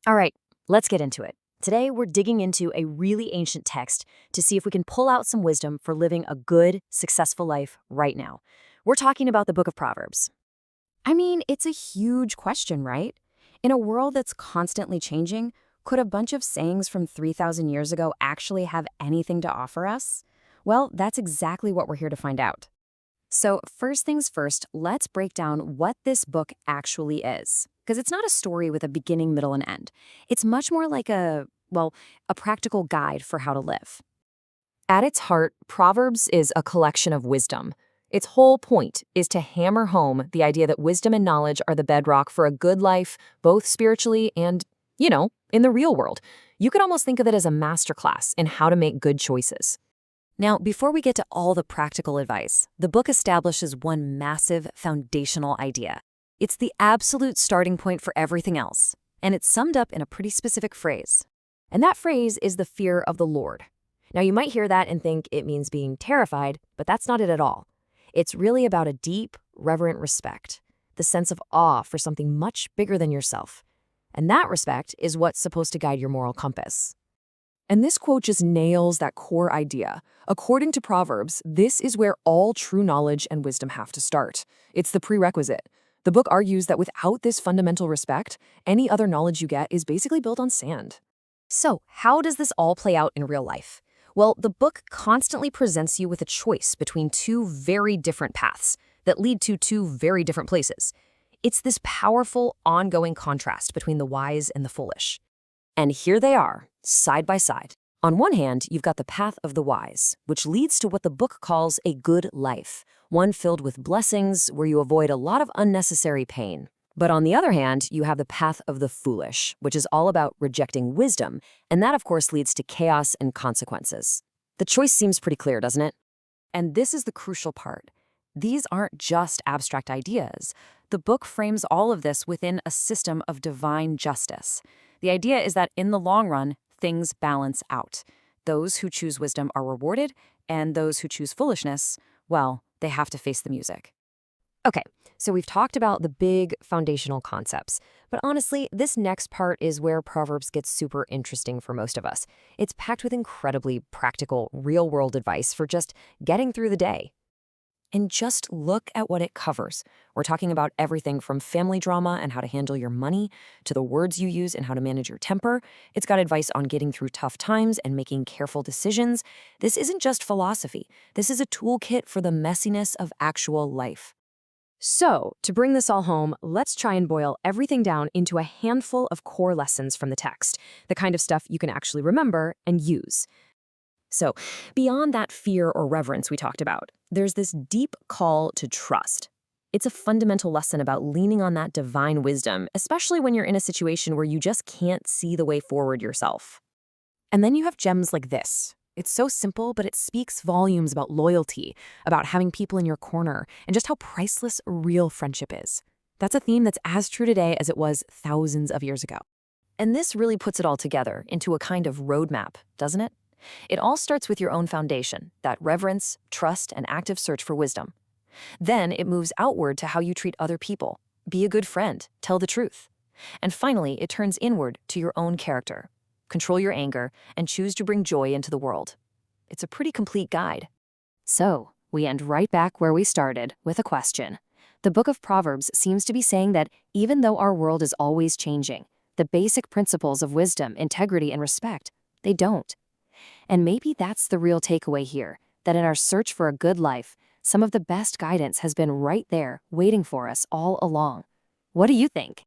All right, let's get into it. Today, we're digging into a really ancient text to see if we can pull out some wisdom for living a good, successful life right now. We're talking about the book of Proverbs. I mean, it's a huge question, right? In a world that's constantly changing, could a bunch of sayings from 3,000 years ago actually have anything to offer us? Well, that's exactly what we're here to find out. So, first things first, let's break down what this book actually is. Because it's not a story with a beginning, middle, and end. It's much more like a practical guide for how to live. At its heart, Proverbs is a collection of wisdom. Its whole point is to hammer home the idea that wisdom and knowledge are the bedrock for a good life, both spiritually and, in the real world. You could almost think of it as a masterclass in how to make good choices. Now, before we get to all the practical advice, the book establishes one massive foundational idea. It's the absolute starting point for everything else, and it's summed up in a pretty specific phrase. And that phrase is the fear of the Lord. Now, you might hear that and think it means being terrified, but that's not it at all. It's really about a deep, reverent respect, the sense of awe for something much bigger than yourself. And that respect is what's supposed to guide your moral compass. And this quote just nails that core idea. According to Proverbs, this is where all true knowledge and wisdom have to start. It's the prerequisite. The book argues that without this fundamental respect, any other knowledge you get is basically built on sand. So, how does this all play out in real life? Well, the book constantly presents you with a choice between two very different paths that lead to two very different places. It's this powerful, ongoing contrast between the wise and the foolish. And here they are, side by side. On one hand, you've got the path of the wise, which leads to what the book calls a good life, one filled with blessings where you avoid a lot of unnecessary pain. But on the other hand, you have the path of the foolish, which is all about rejecting wisdom, and that, of course, leads to chaos and consequences. The choice seems pretty clear, doesn't it? And this is the crucial part. These aren't just abstract ideas. The book frames all of this within a system of divine justice. The idea is that in the long run, things balance out. Those who choose wisdom are rewarded, and those who choose foolishness, well, they have to face the music. Okay, so we've talked about the big foundational concepts, but honestly, this next part is where Proverbs gets super interesting for most of us. It's packed with incredibly practical, real-world advice for just getting through the day. And just look at what it covers. We're talking about everything from family drama and how to handle your money to the words you use and how to manage your temper. It's got advice on getting through tough times and making careful decisions. This isn't just philosophy. This is a toolkit for the messiness of actual life. So, to bring this all home, let's try and boil everything down into a handful of core lessons from the text, the kind of stuff you can actually remember and use. So, beyond that fear or reverence we talked about, there's this deep call to trust. It's a fundamental lesson about leaning on that divine wisdom, especially when you're in a situation where you just can't see the way forward yourself. And then you have gems like this. It's so simple, but it speaks volumes about loyalty, about having people in your corner, and just how priceless real friendship is. That's a theme that's as true today as it was thousands of years ago. And this really puts it all together into a kind of roadmap, doesn't it? It all starts with your own foundation, that reverence, trust, and active search for wisdom. Then it moves outward to how you treat other people. Be a good friend, tell the truth. And finally, it turns inward to your own character. Control your anger, and choose to bring joy into the world. It's a pretty complete guide. So, we end right back where we started with a question. The book of Proverbs seems to be saying that even though our world is always changing, the basic principles of wisdom, integrity, and respect, they don't. And maybe that's the real takeaway here, that in our search for a good life, some of the best guidance has been right there, waiting for us all along. What do you think?